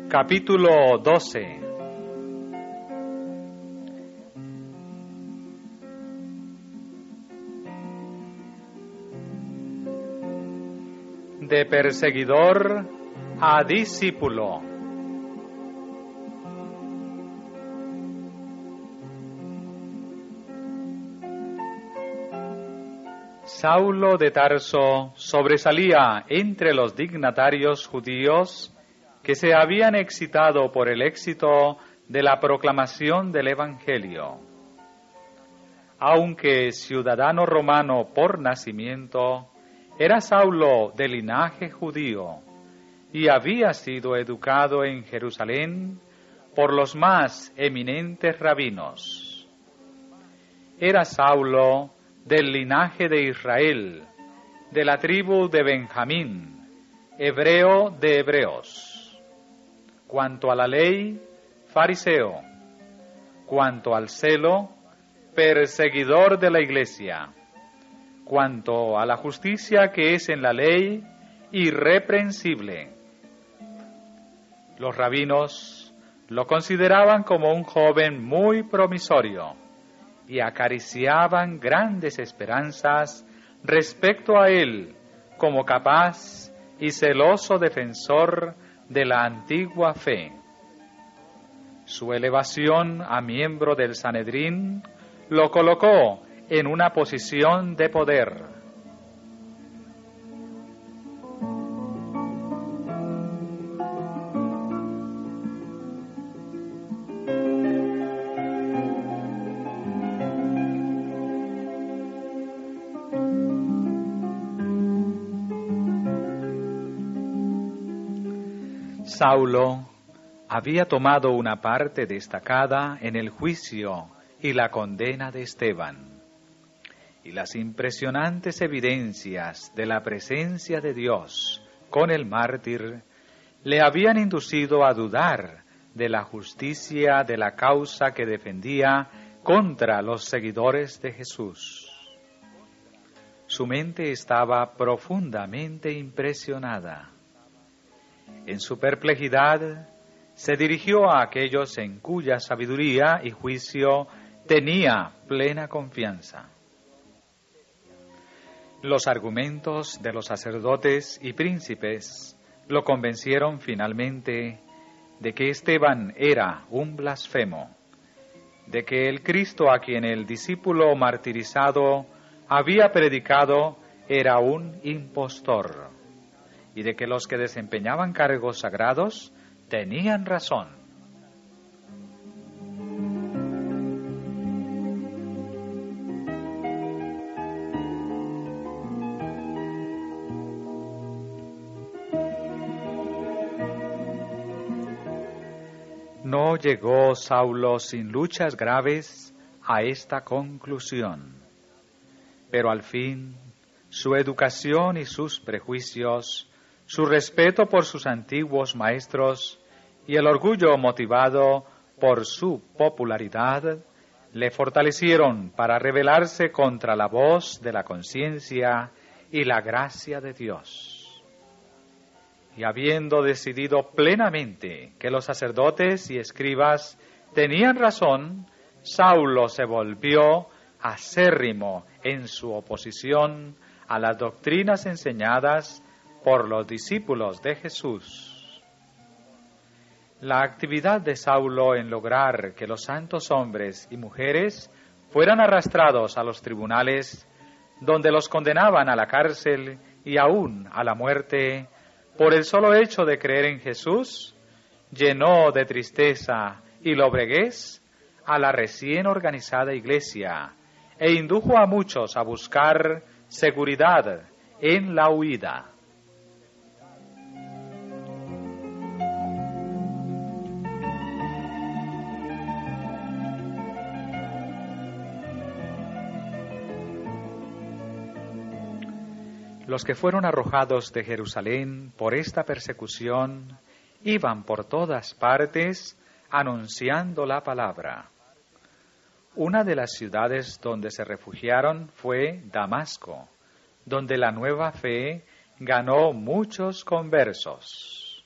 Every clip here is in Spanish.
Capítulo 12. De perseguidor a discípulo. Saulo de Tarso sobresalía entre los dignatarios judíos que se habían excitado por el éxito de la proclamación del Evangelio. Aunque ciudadano romano por nacimiento, era Saulo de linaje judío y había sido educado en Jerusalén por los más eminentes rabinos. Era Saulo del linaje de Israel, de la tribu de Benjamín, hebreo de hebreos. Cuanto a la ley, fariseo. Cuanto al celo, perseguidor de la iglesia. Cuanto a la justicia que es en la ley, irreprensible. Los rabinos lo consideraban como un joven muy promisorio y acariciaban grandes esperanzas respecto a él como capaz y celoso defensor de la antigua fe. Su elevación a miembro del Sanedrín lo colocó en una posición de poder. Saulo había tomado una parte destacada en el juicio y la condena de Esteban, y las impresionantes evidencias de la presencia de Dios con el mártir le habían inducido a dudar de la justicia de la causa que defendía contra los seguidores de Jesús. Su mente estaba profundamente impresionada. En su perplejidad, se dirigió a aquellos en cuya sabiduría y juicio tenía plena confianza. Los argumentos de los sacerdotes y príncipes lo convencieron finalmente de que Esteban era un blasfemo, de que el Cristo a quien el discípulo martirizado había predicado era un impostor, y de que los que desempeñaban cargos sagrados tenían razón. No llegó Saulo sin luchas graves a esta conclusión, pero al fin su educación y sus prejuicios, su respeto por sus antiguos maestros y el orgullo motivado por su popularidad le fortalecieron para rebelarse contra la voz de la conciencia y la gracia de Dios. Y habiendo decidido plenamente que los sacerdotes y escribas tenían razón, Saulo se volvió acérrimo en su oposición a las doctrinas enseñadas por los discípulos de Jesús. La actividad de Saulo en lograr que los santos hombres y mujeres fueran arrastrados a los tribunales, donde los condenaban a la cárcel y aún a la muerte, por el solo hecho de creer en Jesús, llenó de tristeza y lobreguez a la recién organizada iglesia e indujo a muchos a buscar seguridad en la huida. Los que fueron arrojados de Jerusalén por esta persecución iban por todas partes anunciando la palabra. Una de las ciudades donde se refugiaron fue Damasco, donde la nueva fe ganó muchos conversos.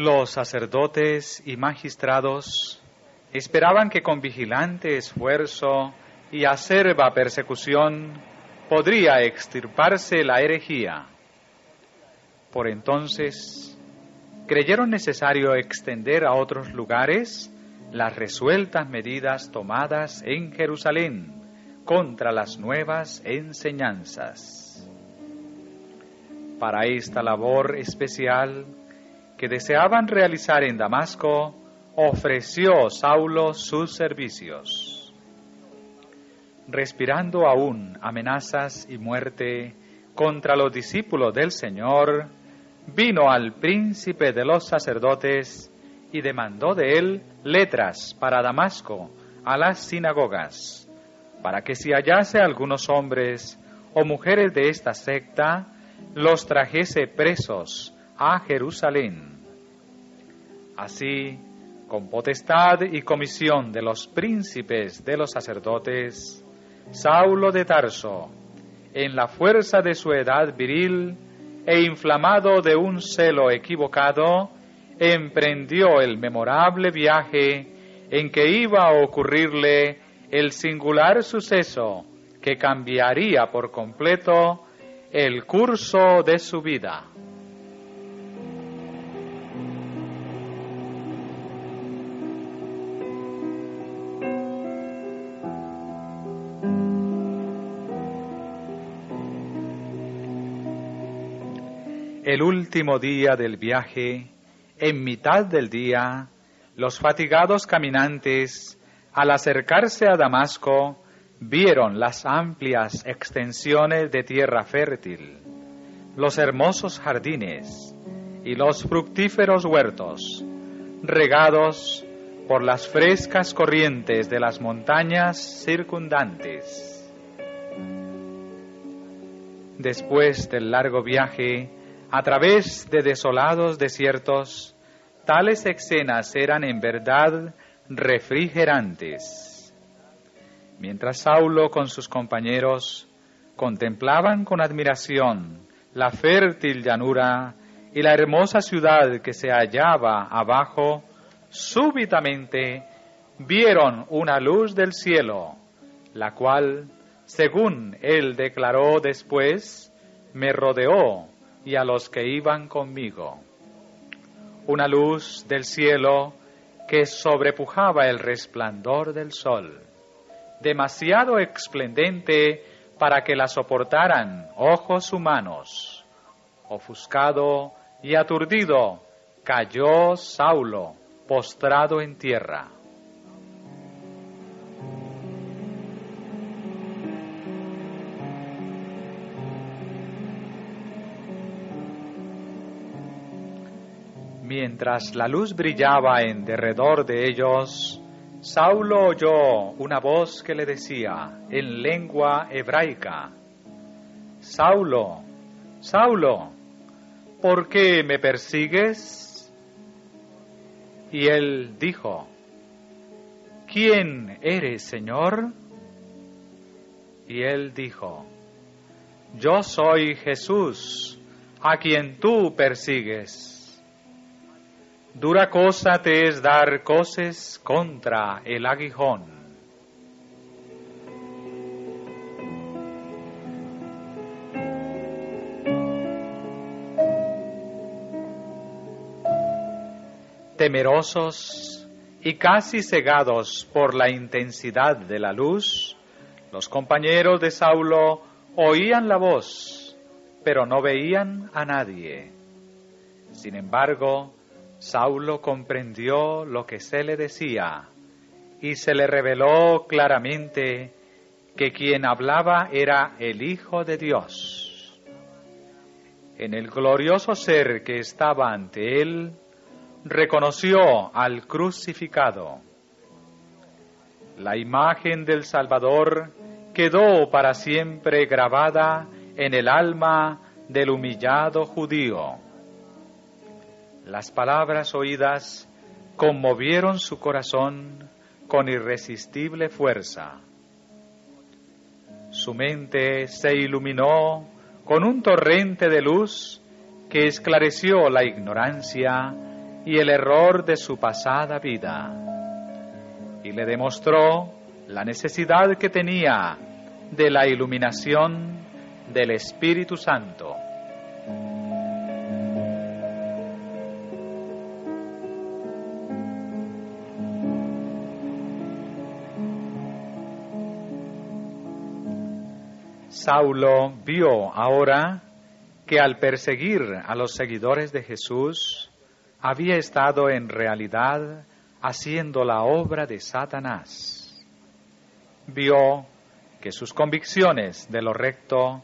Los sacerdotes y magistrados esperaban que con vigilante esfuerzo y acerba persecución podría extirparse la herejía. Por entonces, creyeron necesario extender a otros lugares las resueltas medidas tomadas en Jerusalén contra las nuevas enseñanzas. Para esta labor especial que deseaban realizar en Damasco, ofreció Saulo sus servicios. Respirando aún amenazas y muerte contra los discípulos del Señor, vino al príncipe de los sacerdotes y demandó de él letras para Damasco a las sinagogas, para que si hallase algunos hombres o mujeres de esta secta, los trajese presos a Jerusalén. Así, con potestad y comisión de los príncipes de los sacerdotes, Saulo de Tarso, en la fuerza de su edad viril e inflamado de un celo equivocado, emprendió el memorable viaje en que iba a ocurrirle el singular suceso que cambiaría por completo el curso de su vida. El último día del viaje, en mitad del día, los fatigados caminantes, al acercarse a Damasco, vieron las amplias extensiones de tierra fértil, los hermosos jardines y los fructíferos huertos, regados por las frescas corrientes de las montañas circundantes. Después del largo viaje, a través de desolados desiertos, tales escenas eran en verdad refrigerantes. Mientras Saulo con sus compañeros contemplaban con admiración la fértil llanura y la hermosa ciudad que se hallaba abajo, súbitamente vieron una luz del cielo, la cual, según él declaró después, me rodeó y a los que iban conmigo. Una luz del cielo que sobrepujaba el resplandor del sol, demasiado esplendente para que la soportaran ojos humanos. Ofuscado y aturdido, cayó Saulo, postrado en tierra. Mientras la luz brillaba en derredor de ellos, Saulo oyó una voz que le decía, en lengua hebraica, «Saulo, Saulo, ¿por qué me persigues?» Y él dijo, «¿Quién eres, Señor?» Y él dijo, «Yo soy Jesús, a quien tú persigues. Dura cosa te es dar coces contra el aguijón». Temerosos y casi cegados por la intensidad de la luz, los compañeros de Saulo oían la voz, pero no veían a nadie. Sin embargo, Saulo comprendió lo que se le decía y se le reveló claramente que quien hablaba era el Hijo de Dios. En el glorioso ser que estaba ante él, reconoció al crucificado. La imagen del Salvador quedó para siempre grabada en el alma del humillado judío. Las palabras oídas conmovieron su corazón con irresistible fuerza. Su mente se iluminó con un torrente de luz que esclareció la ignorancia y el error de su pasada vida, y le demostró la necesidad que tenía de la iluminación del Espíritu Santo. Saulo vio ahora que al perseguir a los seguidores de Jesús, había estado en realidad haciendo la obra de Satanás. Vio que sus convicciones de lo recto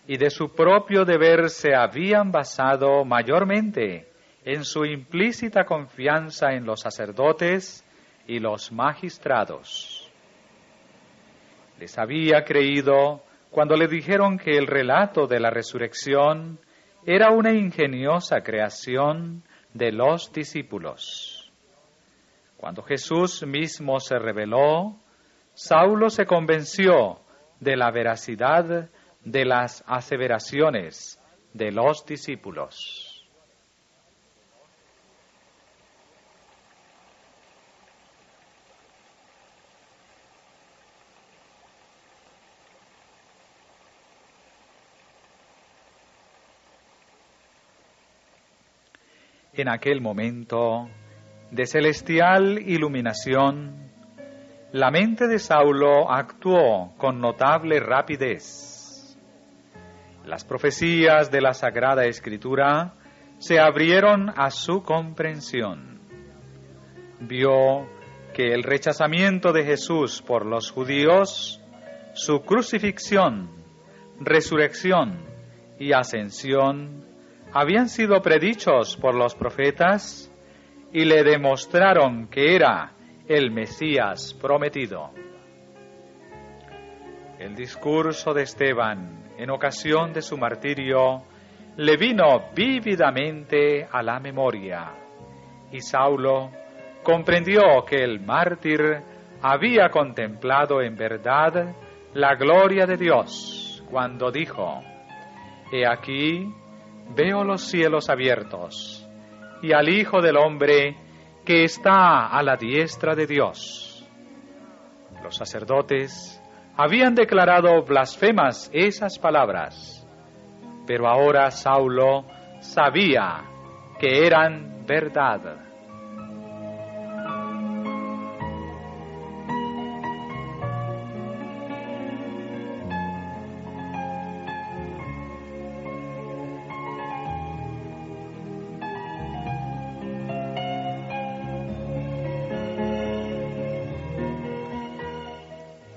y de su propio deber se habían basado mayormente en su implícita confianza en los sacerdotes y los magistrados. Les había creído cuando le dijeron que el relato de la resurrección era una ingeniosa creación de los discípulos. Cuando Jesús mismo se reveló, Saulo se convenció de la veracidad de las aseveraciones de los discípulos. En aquel momento de celestial iluminación, la mente de Saulo actuó con notable rapidez. Las profecías de la Sagrada Escritura se abrieron a su comprensión. Vio que el rechazamiento de Jesús por los judíos, su crucifixión, resurrección y ascensión habían sido predichos por los profetas y le demostraron que era el Mesías prometido. El discurso de Esteban en ocasión de su martirio le vino vívidamente a la memoria, y Saulo comprendió que el mártir había contemplado en verdad la gloria de Dios cuando dijo: «He aquí, veo los cielos abiertos, y al Hijo del Hombre que está a la diestra de Dios». Los sacerdotes habían declarado blasfemas esas palabras, pero ahora Saulo sabía que eran verdad.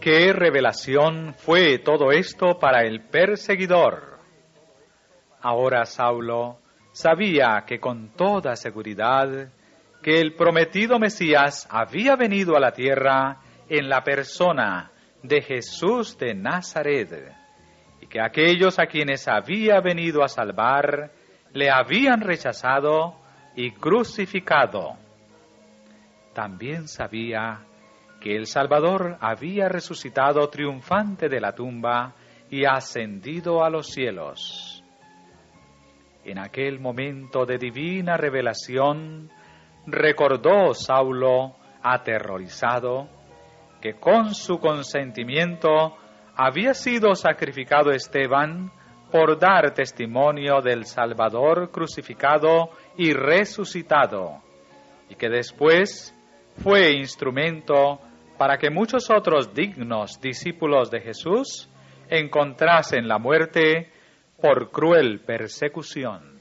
¿Qué revelación fue todo esto para el perseguidor? Ahora Saulo sabía que con toda seguridad que el prometido Mesías había venido a la tierra en la persona de Jesús de Nazaret, y que aquellos a quienes había venido a salvar le habían rechazado y crucificado. También sabía que el Salvador había resucitado triunfante de la tumba y ascendido a los cielos. En aquel momento de divina revelación, recordó Saulo, aterrorizado, que con su consentimiento había sido sacrificado Esteban por dar testimonio del Salvador crucificado y resucitado, y que después fue instrumento para que muchos otros dignos discípulos de Jesús encontrasen la muerte por cruel persecución.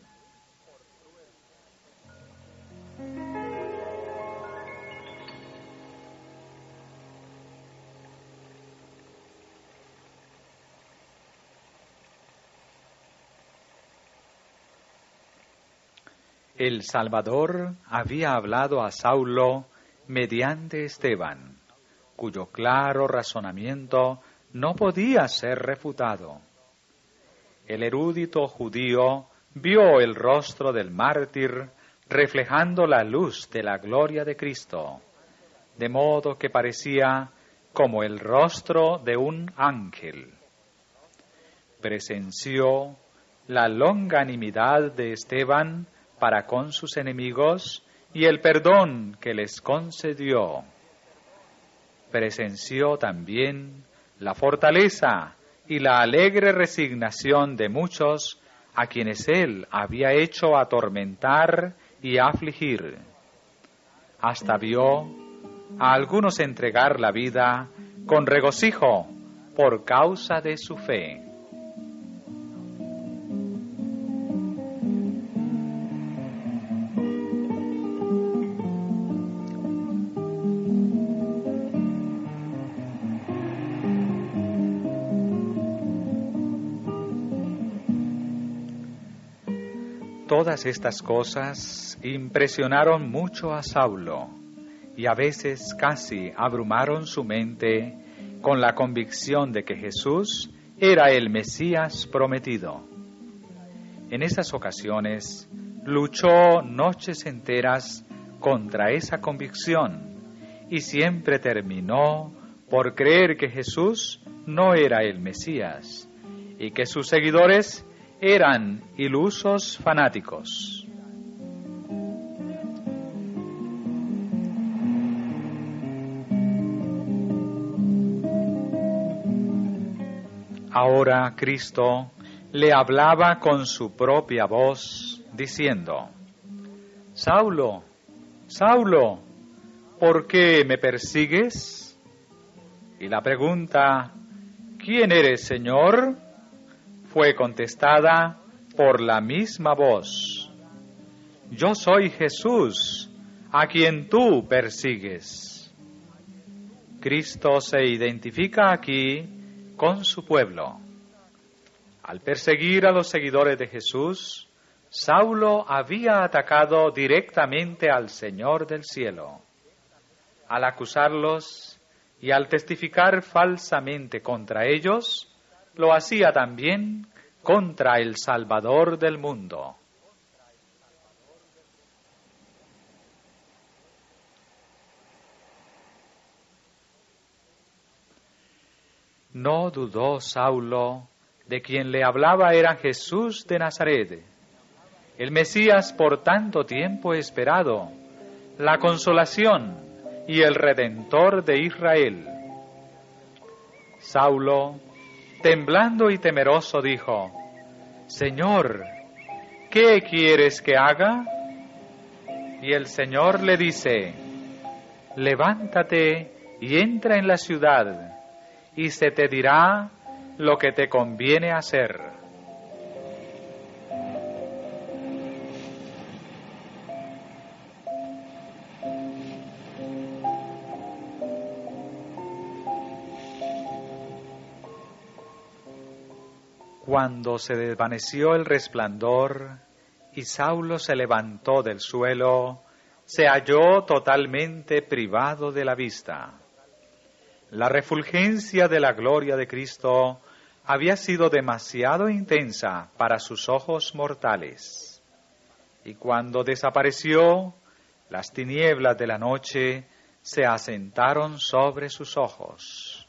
El Salvador había hablado a Saulo mediante Esteban, cuyo claro razonamiento no podía ser refutado. El erudito judío vio el rostro del mártir reflejando la luz de la gloria de Cristo, de modo que parecía como el rostro de un ángel. Presenció la longanimidad de Esteban para con sus enemigos y el perdón que les concedió. Presenció también la fortaleza y la alegre resignación de muchos a quienes él había hecho atormentar y afligir. Hasta vio a algunos entregar la vida con regocijo por causa de su fe. Todas estas cosas impresionaron mucho a Saulo y a veces casi abrumaron su mente con la convicción de que Jesús era el Mesías prometido. En esas ocasiones luchó noches enteras contra esa convicción y siempre terminó por creer que Jesús no era el Mesías y que sus seguidores eran ilusos fanáticos. Ahora Cristo le hablaba con su propia voz, diciendo: Saulo, Saulo, ¿por qué me persigues? Y la pregunta, ¿quién eres, Señor?, fue contestada por la misma voz: Yo soy Jesús, a quien tú persigues. Cristo se identifica aquí con su pueblo. Al perseguir a los seguidores de Jesús, Saulo había atacado directamente al Señor del cielo. Al acusarlos y al testificar falsamente contra ellos, lo hacía también contra el Salvador del mundo. No dudó Saulo de quien le hablaba era Jesús de Nazaret, el Mesías por tanto tiempo esperado, la consolación y el Redentor de Israel. Saulo, temblando y temeroso, dijo: Señor, ¿qué quieres que haga? Y el Señor le dice: Levántate y entra en la ciudad, y se te dirá lo que te conviene hacer. Cuando se desvaneció el resplandor y Saulo se levantó del suelo, se halló totalmente privado de la vista. La refulgencia de la gloria de Cristo había sido demasiado intensa para sus ojos mortales. Y cuando desapareció, las tinieblas de la noche se asentaron sobre sus ojos.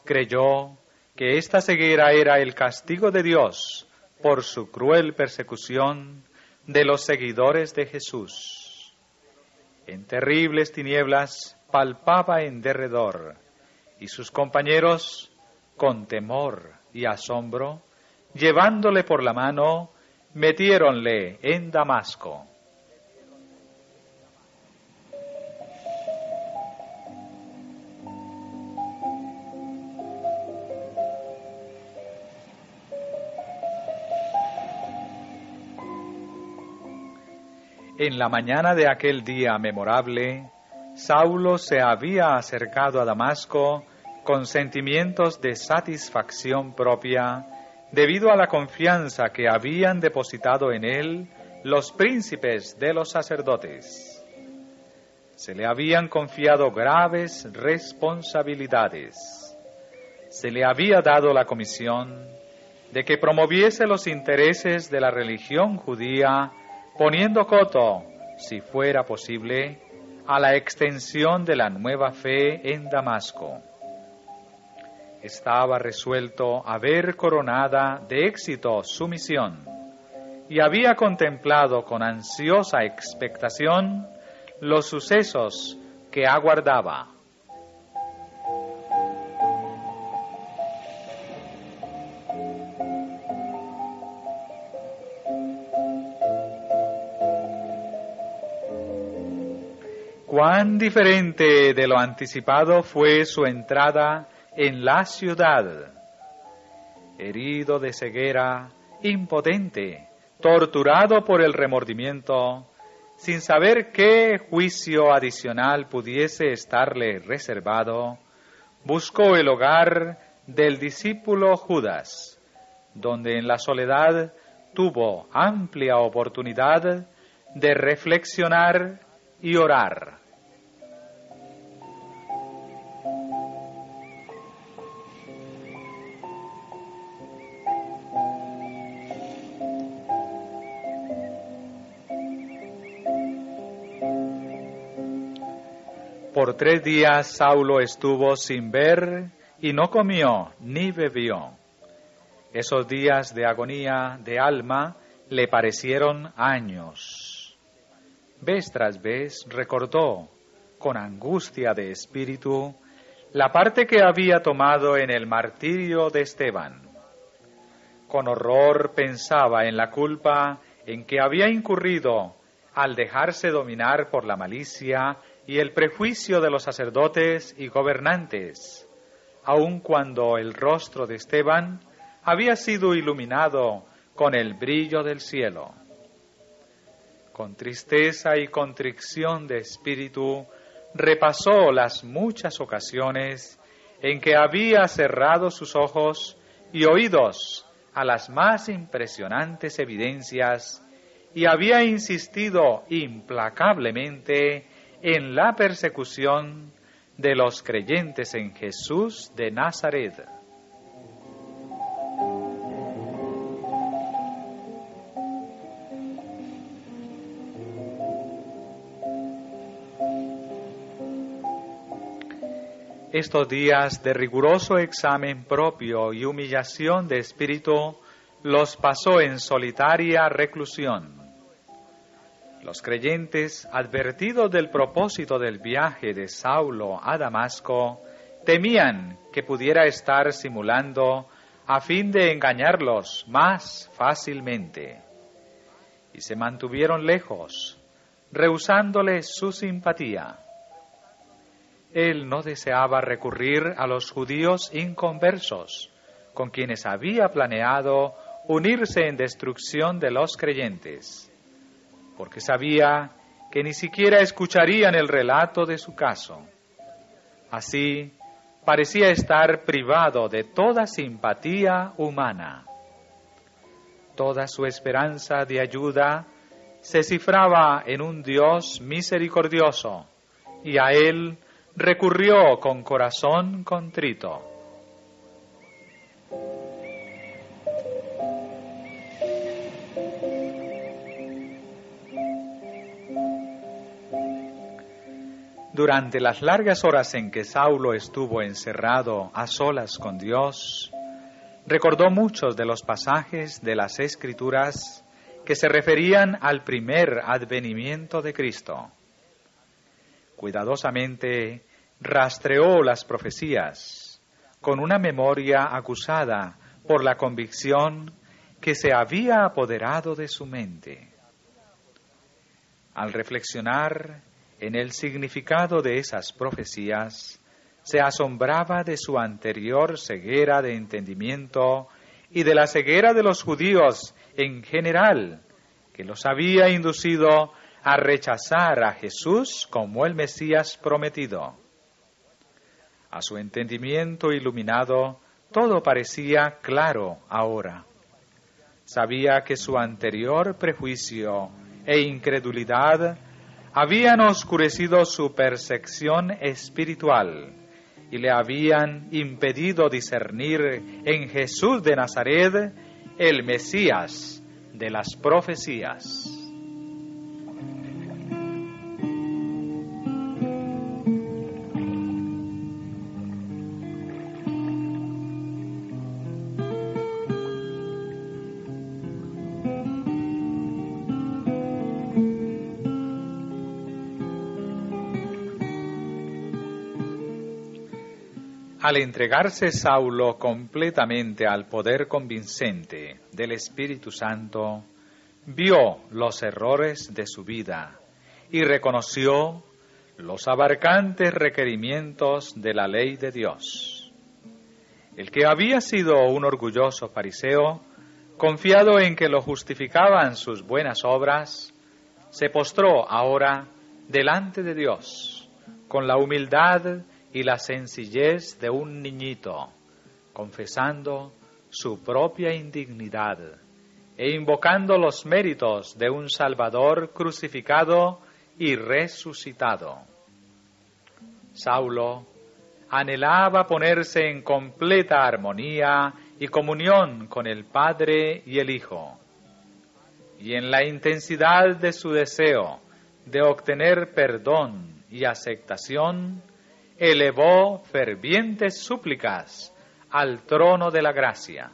Creyó que esta ceguera era el castigo de Dios por su cruel persecución de los seguidores de Jesús. En terribles tinieblas palpaba en derredor, y sus compañeros, con temor y asombro, llevándole por la mano, metiéronle en Damasco. En la mañana de aquel día memorable, Saulo se había acercado a Damasco con sentimientos de satisfacción propia, debido a la confianza que habían depositado en él los príncipes de los sacerdotes. Se le habían confiado graves responsabilidades. Se le había dado la comisión de que promoviese los intereses de la religión judía, poniendo coto, si fuera posible, a la extensión de la nueva fe en Damasco. Estaba resuelto a ver coronada de éxito su misión, y había contemplado con ansiosa expectación los sucesos que aguardaba. Cuán diferente de lo anticipado fue su entrada en la ciudad. Herido de ceguera, impotente, torturado por el remordimiento, sin saber qué juicio adicional pudiese estarle reservado, buscó el hogar del discípulo Judas, donde en la soledad tuvo amplia oportunidad de reflexionar y orar. Por 3 días Saulo estuvo sin ver y no comió ni bebió. Esos días de agonía de alma le parecieron años. Vez tras vez recordó, con angustia de espíritu, la parte que había tomado en el martirio de Esteban. Con horror pensaba en la culpa en que había incurrido al dejarse dominar por la malicia y el prejuicio de los sacerdotes y gobernantes, aun cuando el rostro de Esteban había sido iluminado con el brillo del cielo. Con tristeza y contrición de espíritu, repasó las muchas ocasiones en que había cerrado sus ojos y oídos a las más impresionantes evidencias y había insistido implacablemente en la persecución de los creyentes en Jesús de Nazaret. Estos días de riguroso examen propio y humillación de espíritu los pasó en solitaria reclusión. Los creyentes, advertidos del propósito del viaje de Saulo a Damasco, temían que pudiera estar simulando a fin de engañarlos más fácilmente, y se mantuvieron lejos, rehusándoles su simpatía. Él no deseaba recurrir a los judíos inconversos, con quienes había planeado unirse en destrucción de los creyentes, porque sabía que ni siquiera escucharían el relato de su caso. Así, parecía estar privado de toda simpatía humana. Toda su esperanza de ayuda se cifraba en un Dios misericordioso, y a Él recurrió con corazón contrito. Durante las largas horas en que Saulo estuvo encerrado a solas con Dios, recordó muchos de los pasajes de las Escrituras que se referían al primer advenimiento de Cristo. Cuidadosamente rastreó las profecías con una memoria acusada por la convicción que se había apoderado de su mente. Al reflexionar en el significado de esas profecías, se asombraba de su anterior ceguera de entendimiento y de la ceguera de los judíos en general, que los había inducido a rechazar a Jesús como el Mesías prometido. A su entendimiento iluminado, todo parecía claro ahora. Sabía que su anterior prejuicio e incredulidad habían oscurecido su percepción espiritual y le habían impedido discernir en Jesús de Nazaret el Mesías de las profecías. Al entregarse Saulo completamente al poder convincente del Espíritu Santo, vio los errores de su vida y reconoció los abarcantes requerimientos de la ley de Dios. El que había sido un orgulloso fariseo, confiado en que lo justificaban sus buenas obras, se postró ahora delante de Dios con la humildad y la sencillez de un niñito, confesando su propia indignidad e invocando los méritos de un Salvador crucificado y resucitado. Saulo anhelaba ponerse en completa armonía y comunión con el Padre y el Hijo, y en la intensidad de su deseo de obtener perdón y aceptación, elevó fervientes súplicas al trono de la gracia.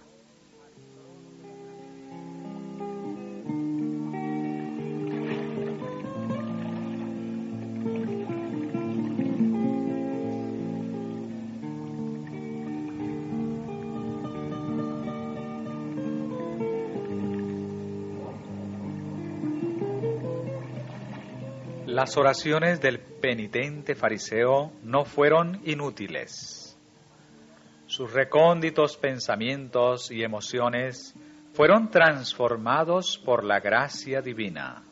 Las oraciones del penitente fariseo no fueron inútiles. Sus recónditos pensamientos y emociones fueron transformados por la gracia divina,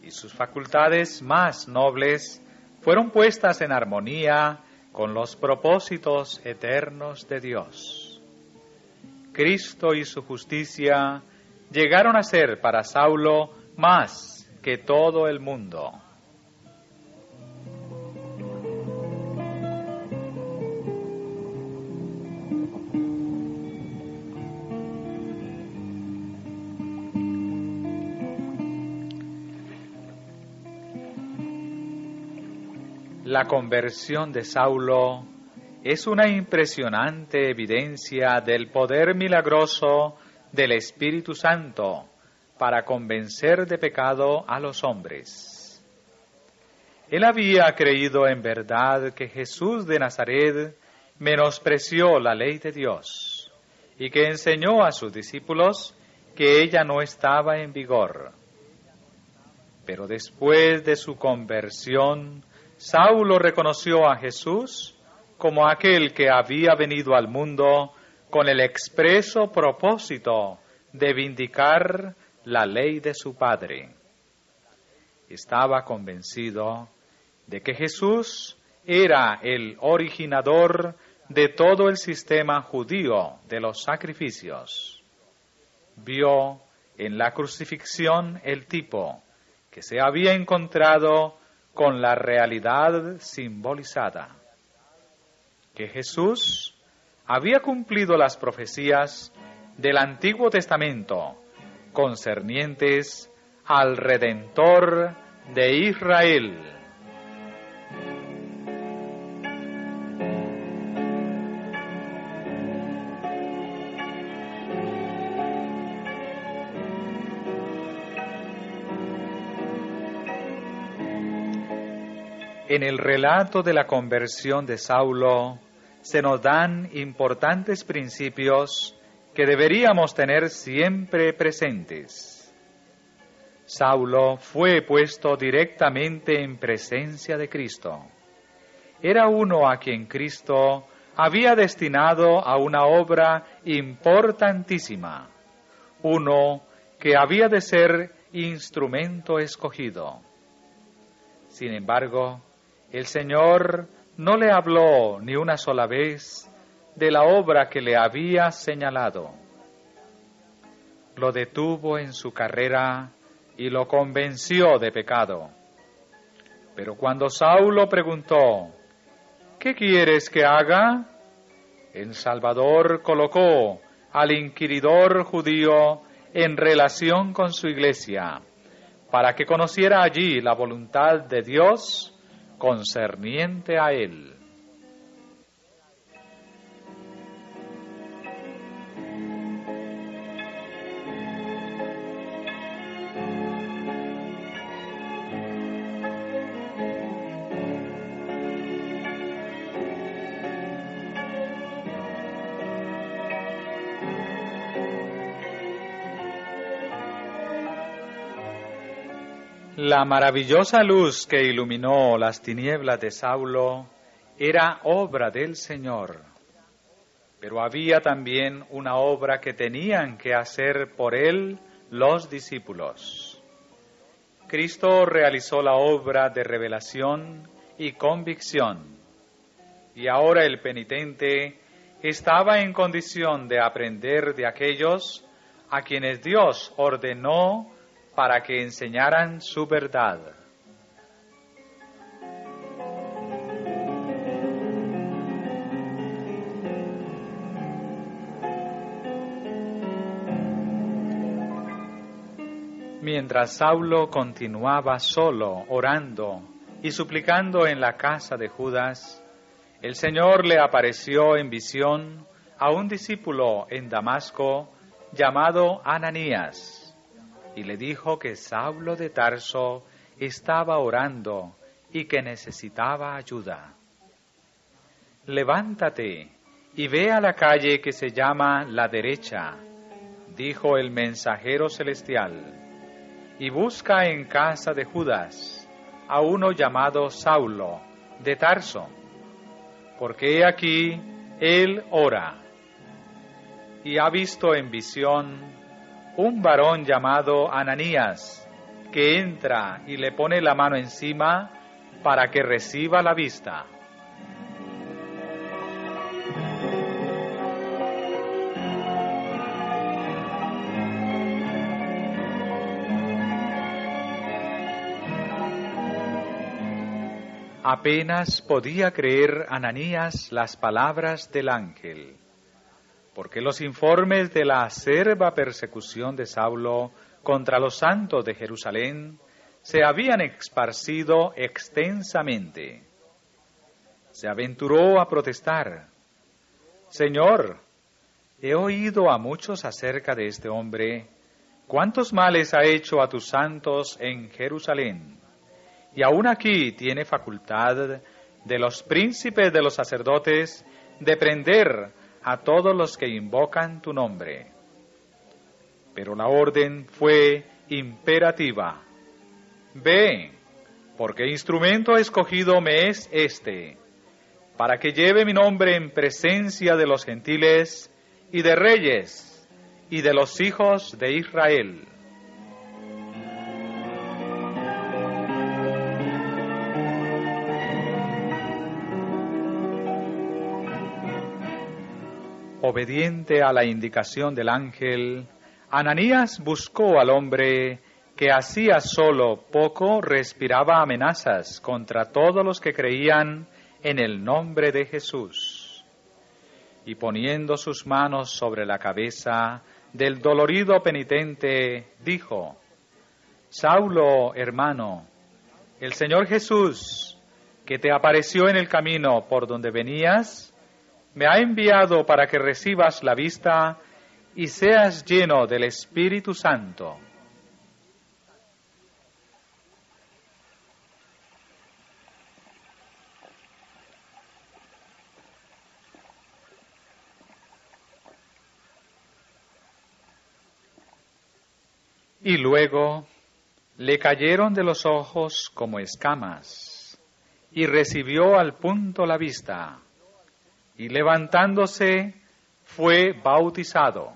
y sus facultades más nobles fueron puestas en armonía con los propósitos eternos de Dios. Cristo y su justicia llegaron a ser para Saulo más que todo el mundo. La conversión de Saulo es una impresionante evidencia del poder milagroso del Espíritu Santo para convencer de pecado a los hombres. Él había creído en verdad que Jesús de Nazaret menospreció la ley de Dios y que enseñó a sus discípulos que ella no estaba en vigor. Pero después de su conversión, Saulo reconoció a Jesús como aquel que había venido al mundo con el expreso propósito de vindicar la ley de su Padre. Estaba convencido de que Jesús era el originador de todo el sistema judío de los sacrificios. Vio en la crucifixión el tipo que se había encontrado con la realidad simbolizada, que Jesús había cumplido las profecías del Antiguo Testamento concernientes al Redentor de Israel. En el relato de la conversión de Saulo se nos dan importantes principios que deberíamos tener siempre presentes. Saulo fue puesto directamente en presencia de Cristo. Era uno a quien Cristo había destinado a una obra importantísima, uno que había de ser instrumento escogido. Sin embargo, el Señor no le habló ni una sola vez de la obra que le había señalado. Lo detuvo en su carrera y lo convenció de pecado. Pero cuando Saulo preguntó, ¿qué quieres que haga?, el Salvador colocó al inquiridor judío en relación con su iglesia, para que conociera allí la voluntad de Dios concerniente a él. La maravillosa luz que iluminó las tinieblas de Saulo era obra del Señor, pero había también una obra que tenían que hacer por él los discípulos. Cristo realizó la obra de revelación y convicción, y ahora el penitente estaba en condición de aprender de aquellos a quienes Dios ordenó para que enseñaran su verdad. Mientras Saulo continuaba solo orando y suplicando en la casa de Judas, el Señor le apareció en visión a un discípulo en Damasco llamado Ananías, y le dijo que Saulo de Tarso estaba orando y que necesitaba ayuda. «Levántate y ve a la calle que se llama La Derecha», dijo el mensajero celestial, «y busca en casa de Judas a uno llamado Saulo de Tarso, porque he aquí él ora, y ha visto en visión un varón llamado Ananías, que entra y le pone la mano encima para que reciba la vista». Apenas podía creer Ananías las palabras del ángel, porque los informes de la acerba persecución de Saulo contra los santos de Jerusalén se habían esparcido extensamente. Se aventuró a protestar: «Señor, he oído a muchos acerca de este hombre, cuántos males ha hecho a tus santos en Jerusalén. Y aún aquí tiene facultad de los príncipes de los sacerdotes de prender a todos los que invocan tu nombre». Pero la orden fue imperativa: «Ve, porque instrumento escogido me es este, para que lleve mi nombre en presencia de los gentiles y de reyes y de los hijos de Israel». Obediente a la indicación del ángel, Ananías buscó al hombre que hacía solo poco respiraba amenazas contra todos los que creían en el nombre de Jesús. Y poniendo sus manos sobre la cabeza del dolorido penitente, dijo: «Saulo, hermano, el Señor Jesús, que te apareció en el camino por donde venías, me ha enviado para que recibas la vista y seas lleno del Espíritu Santo». Y luego le cayeron de los ojos como escamas, y recibió al punto la vista, y levantándose fue bautizado.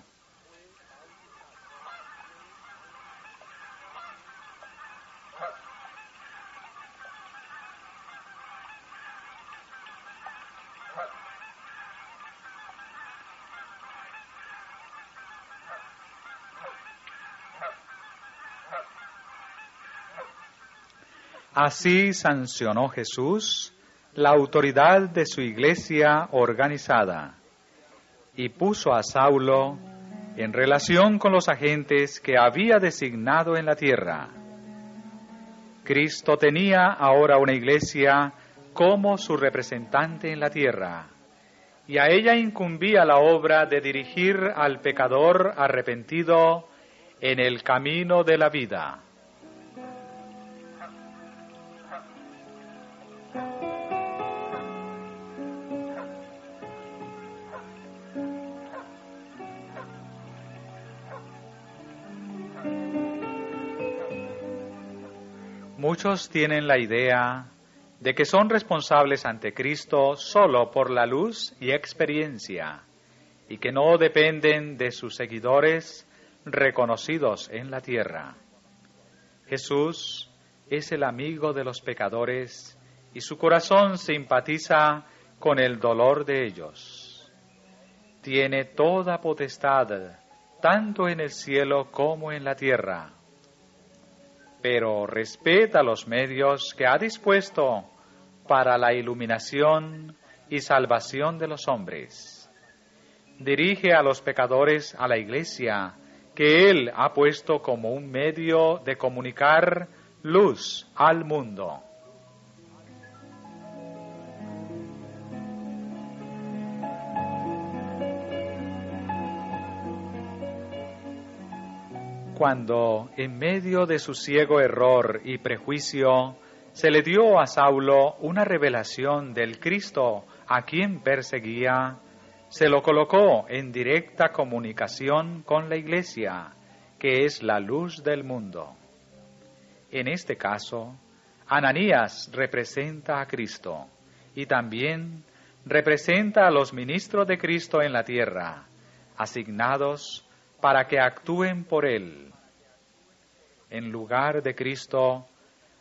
Así sancionó Jesús la autoridad de su iglesia organizada y puso a Saulo en relación con los agentes que había designado en la tierra. Cristo tenía ahora una iglesia como su representante en la tierra, y a ella incumbía la obra de dirigir al pecador arrepentido en el camino de la vida. Muchos tienen la idea de que son responsables ante Cristo solo por la luz y experiencia, y que no dependen de sus seguidores reconocidos en la tierra. Jesús es el amigo de los pecadores y su corazón simpatiza con el dolor de ellos. Tiene toda potestad, tanto en el cielo como en la tierra, pero respeta los medios que ha dispuesto para la iluminación y salvación de los hombres. Dirige a los pecadores a la Iglesia, que Él ha puesto como un medio de comunicar luz al mundo. Cuando, en medio de su ciego error y prejuicio, se le dio a Saulo una revelación del Cristo a quien perseguía, se lo colocó en directa comunicación con la Iglesia, que es la luz del mundo. En este caso, Ananías representa a Cristo y también representa a los ministros de Cristo en la tierra, asignados para que actúen por Él. En lugar de Cristo,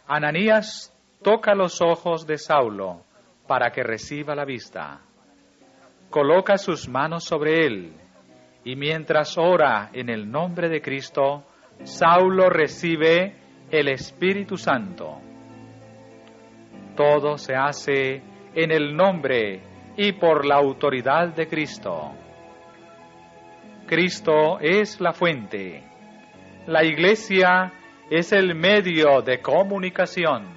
Ananías toca los ojos de Saulo para que reciba la vista. Coloca sus manos sobre él, y mientras ora en el nombre de Cristo, Saulo recibe el Espíritu Santo. Todo se hace en el nombre y por la autoridad de Cristo. Cristo es la fuente. La Iglesia es el medio de comunicación.